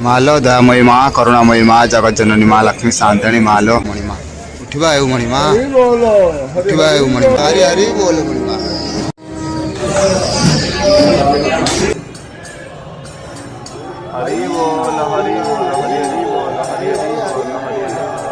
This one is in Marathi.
मालो दयामयी माँ करुणामयी माँ जगत जननी माँ लक्ष्मी शांतनी मालो मणिमा उठवा आयु मणिमा उठवा आयु मणिमा हरी हरी बोल मणिमा हरी बोल हरी बोल हरी हरी बोल हरी हरी बोल हरी हरी